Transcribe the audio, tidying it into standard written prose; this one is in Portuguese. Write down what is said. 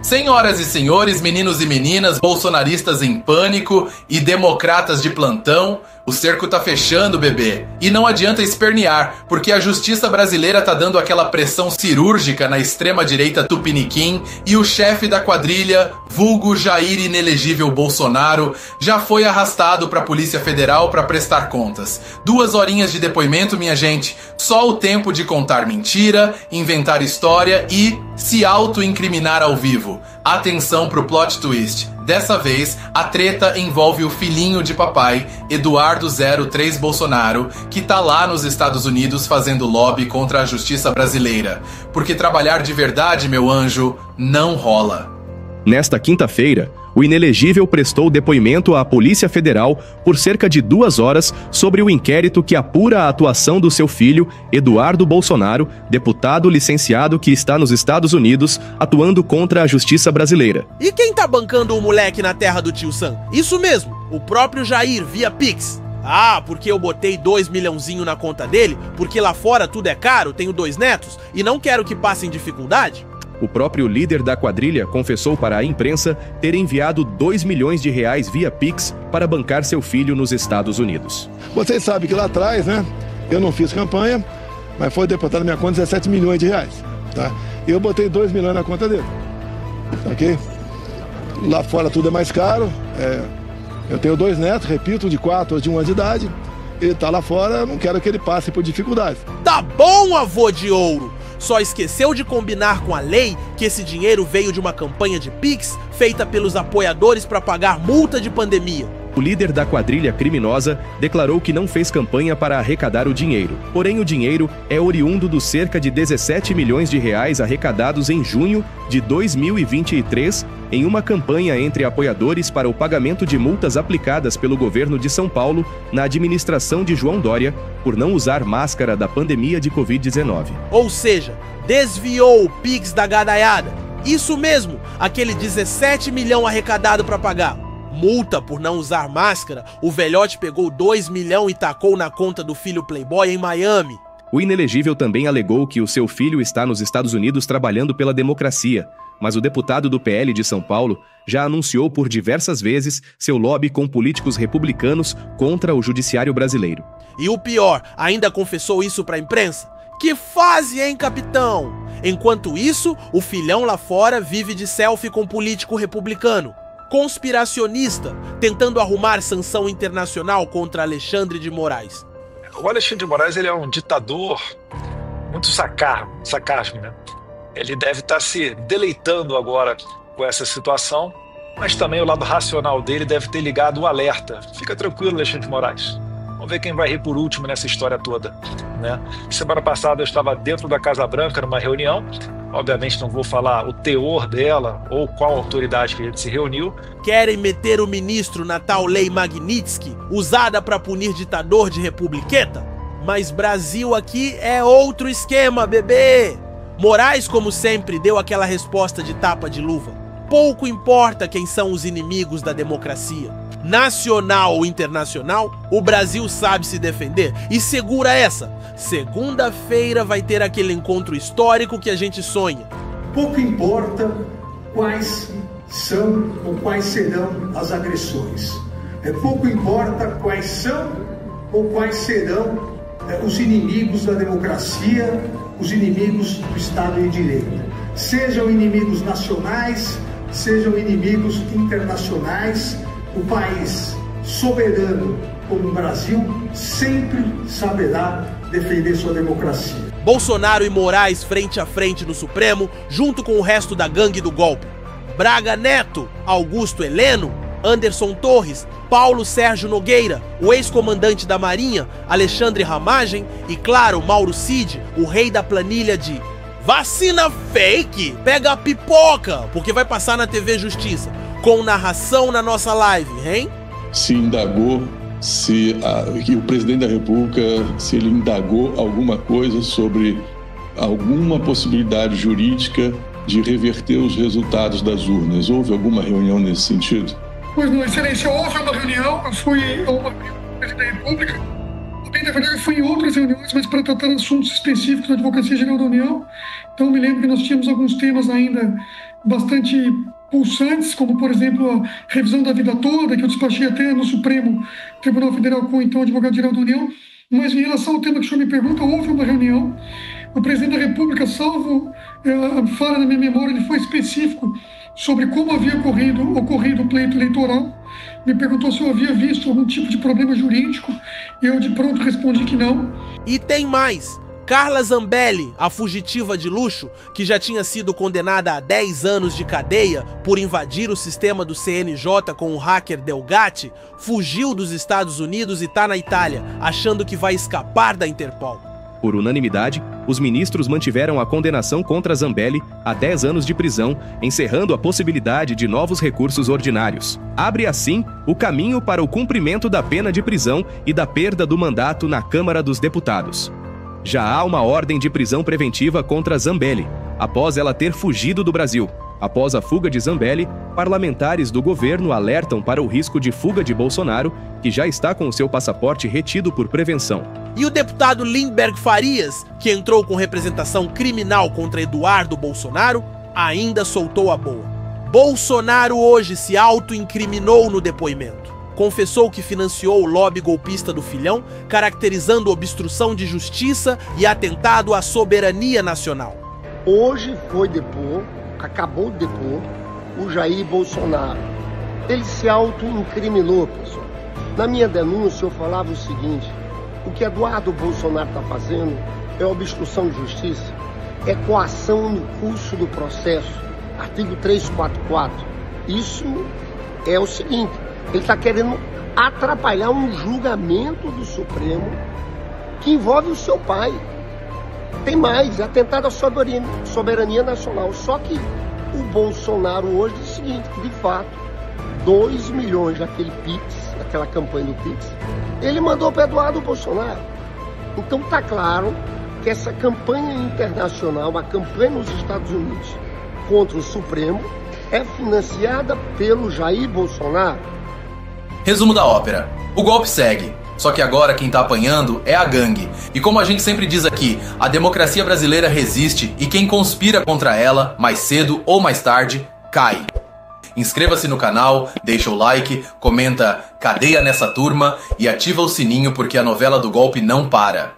Senhoras e senhores, meninos e meninas, bolsonaristas em pânico e democratas de plantão, o cerco tá fechando, bebê. E não adianta espernear, porque a justiça brasileira tá dando aquela pressão cirúrgica na extrema-direita tupiniquim e o chefe da quadrilha, vulgo Jair inelegível Bolsonaro, já foi arrastado pra Polícia Federal pra prestar contas. 2 horinhas de depoimento, minha gente. Só o tempo de contar mentira, inventar história e se auto-incriminar ao vivo. Atenção pro plot twist. Dessa vez, a treta envolve o filhinho de papai, Eduardo 03 Bolsonaro, que tá lá nos Estados Unidos fazendo lobby contra a justiça brasileira. Porque trabalhar de verdade, meu anjo, não rola. Nesta quinta-feira, o inelegível prestou depoimento à Polícia Federal por cerca de 2 horas sobre o inquérito que apura a atuação do seu filho, Eduardo Bolsonaro, deputado licenciado que está nos Estados Unidos, atuando contra a justiça brasileira. E quem tá bancando o moleque na terra do tio Sam? Isso mesmo, o próprio Jair, via Pix. Ah, porque eu botei 2 milhãozinho na conta dele, porque lá fora tudo é caro, tenho 2 netos e não quero que passem dificuldade? O próprio líder da quadrilha confessou para a imprensa ter enviado 2 milhões de reais via Pix para bancar seu filho nos Estados Unidos. Vocês sabem que lá atrás, né, eu não fiz campanha, mas foi depositado na minha conta 17 milhões de reais, tá? Eu botei 2 milhões na conta dele, ok? Lá fora tudo é mais caro, eu tenho 2 netos, repito, de 4 ou de 1 ano de idade, ele tá lá fora, eu não quero que ele passe por dificuldades. Tá bom, avô de ouro! Só esqueceu de combinar com a lei que esse dinheiro veio de uma campanha de Pix feita pelos apoiadores para pagar multa de pandemia. O líder da quadrilha criminosa declarou que não fez campanha para arrecadar o dinheiro. Porém, o dinheiro é oriundo dos cerca de 17 milhões de reais arrecadados em junho de 2023 em uma campanha entre apoiadores para o pagamento de multas aplicadas pelo governo de São Paulo na administração de João Dória por não usar máscara da pandemia de Covid-19. Ou seja, desviou o Pix da gadaiada. Isso mesmo, aquele 17 milhões arrecadado para pagar. Multa por não usar máscara, o velhote pegou 2 milhões e tacou na conta do filho playboy em Miami. O inelegível também alegou que o seu filho está nos Estados Unidos trabalhando pela democracia, mas o deputado do PL de São Paulo já anunciou por diversas vezes seu lobby com políticos republicanos contra o judiciário brasileiro. E o pior, ainda confessou isso pra imprensa? Que fase, hein, capitão? Enquanto isso, o filhão lá fora vive de selfie com político republicano. Conspiracionista, tentando arrumar sanção internacional contra Alexandre de Moraes. O Alexandre de Moraes, ele é um ditador muito sarcasmo, né? Ele deve estar se deleitando agora com essa situação, mas também o lado racional dele deve ter ligado o alerta. Fica tranquilo, Alexandre de Moraes. Vamos ver quem vai rir por último nessa história toda, né? Semana passada eu estava dentro da Casa Branca numa reunião. Obviamente não vou falar o teor dela ou qual autoridade que a gente se reuniu. Querem meter o ministro na tal lei Magnitsky, usada para punir ditador de republiqueta? Mas Brasil aqui é outro esquema, bebê! Moraes, como sempre, deu aquela resposta de tapa de luva. Pouco importa quem são os inimigos da democracia. Nacional ou internacional, o Brasil sabe se defender e segura essa. Segunda-feira vai ter aquele encontro histórico que a gente sonha. Pouco importa quais são ou quais serão as agressões. Pouco importa quais são ou quais serão os inimigos da democracia, os inimigos do Estado de Direito. Sejam inimigos nacionais, sejam inimigos internacionais, o país soberano como o Brasil sempre saberá defender sua democracia. Bolsonaro e Moraes frente a frente no Supremo, junto com o resto da gangue do golpe. Braga Neto, Augusto Heleno, Anderson Torres, Paulo Sérgio Nogueira, o ex-comandante da Marinha, Alexandre Ramagem e, claro, Mauro Cid, o rei da planilha de vacina fake. Pega a pipoca, porque vai passar na TV Justiça, com narração na nossa live, hein? Se indagou que o presidente da República, se ele indagou alguma coisa sobre alguma possibilidade jurídica de reverter os resultados das urnas. Houve alguma reunião nesse sentido? Pois não, Excelência, houve uma reunião, eu fui a uma reunião com o presidente da República, também, na verdade, fui em outras reuniões, mas para tratar assuntos específicos da Advocacia Geral da União. Então, me lembro que nós tínhamos alguns temas ainda bastante pulsantes, como, por exemplo, a revisão da vida toda, que eu despachei até no Supremo Tribunal Federal com o então advogado-geral da União. Mas em relação ao tema que o senhor me pergunta, houve uma reunião. O presidente da República, salvo fala na minha memória, ele foi específico sobre como havia ocorrido o pleito eleitoral. Me perguntou se eu havia visto algum tipo de problema jurídico. Eu de pronto respondi que não. E tem mais. Carla Zambelli, a fugitiva de luxo, que já tinha sido condenada a 10 anos de cadeia por invadir o sistema do CNJ com o hacker Delgatti, fugiu dos Estados Unidos e tá na Itália, achando que vai escapar da Interpol. Por unanimidade, os ministros mantiveram a condenação contra Zambelli a 10 anos de prisão, encerrando a possibilidade de novos recursos ordinários. Abre, assim, o caminho para o cumprimento da pena de prisão e da perda do mandato na Câmara dos Deputados. Já há uma ordem de prisão preventiva contra Zambelli, após ela ter fugido do Brasil. Após a fuga de Zambelli, parlamentares do governo alertam para o risco de fuga de Bolsonaro, que já está com o seu passaporte retido por prevenção. E o deputado Lindbergh Farias, que entrou com representação criminal contra Eduardo Bolsonaro, ainda soltou a boa. Bolsonaro hoje se auto-incriminou no depoimento. Confessou que financiou o lobby golpista do filhão, caracterizando obstrução de justiça e atentado à soberania nacional. Hoje foi depor, acabou de depor, o Jair Bolsonaro. Ele se auto-incriminou, pessoal. Na minha denúncia eu falava o seguinte: o que Eduardo Bolsonaro está fazendo é obstrução de justiça, é coação no curso do processo, artigo 344. Isso é o seguinte: ele está querendo atrapalhar um julgamento do Supremo que envolve o seu pai. Tem mais, é atentado à soberania nacional. Só que o Bolsonaro hoje diz o seguinte, que de fato 2 milhões daquele Pix, aquela campanha do Pix, ele mandou para Eduardo Bolsonaro. Então está claro que essa campanha internacional, a campanha nos Estados Unidos contra o Supremo, é financiada pelo Jair Bolsonaro. Resumo da ópera. O golpe segue. Só que agora quem tá apanhando é a gangue. E como a gente sempre diz aqui, a democracia brasileira resiste e quem conspira contra ela, mais cedo ou mais tarde, cai. Inscreva-se no canal, deixa o like, comenta "Cadeia nessa turma" e ativa o sininho porque a novela do golpe não para.